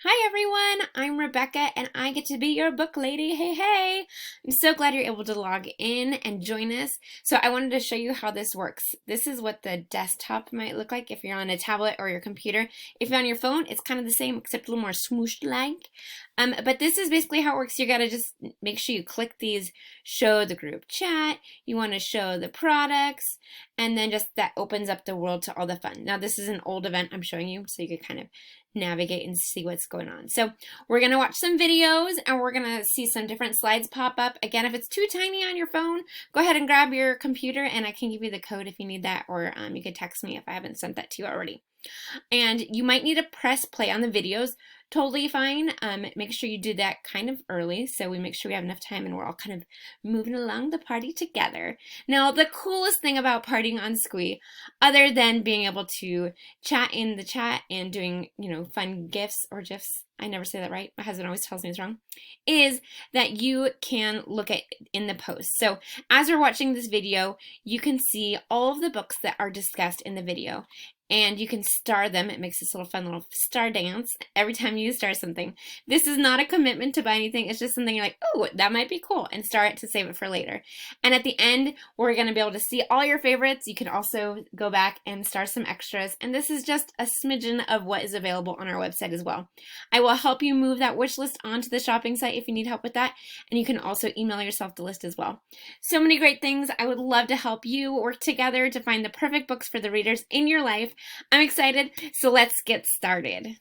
Hi everyone, I'm Rebecca and I get to be your book lady. Hey, hey! I'm so glad you're able to log in and join us. So I wanted to show you how this works. This is what the desktop might look like if you're on a tablet or your computer. If you're on your phone, it's kind of the same except a little more smooshed like. But this is basically how it works. You gotta just make sure you click these, show the group chat, you want to show the products, and then just that opens up the world to all the fun. Now this is an old event I'm showing you so you can kind of navigate and see what's going on. So we're going to watch some videos and we're going to see some different slides pop up. Again, if it's too tiny on your phone, go ahead and grab your computer and I can give you the code if you need that, or you can text me if I haven't sent that to you already. And you might need to press play on the videos. Totally fine. Make sure you do that kind of early so we make sure we have enough time and we're all kind of moving along the party together. Now, the coolest thing about partying on Sqweee, other than being able to chat in the chat and doing, fun GIFs or GIFs, I never say that right, my husband always tells me it's wrong, is that you can look at in the post. So as we're watching this video, you can see all of the books that are discussed in the video. And you can star them. It makes this little fun little star dance every time you star something. This is not a commitment to buy anything. It's just something you're like, oh, that might be cool, and star it to save it for later. And at the end, we're going to be able to see all your favorites. You can also go back and star some extras. And this is just a smidgen of what is available on our website as well. I will help you move that wish list onto the shopping site if you need help with that. And you can also email yourself the list as well. So many great things. I would love to help you work together to find the perfect books for the readers in your life. I'm excited, so let's get started.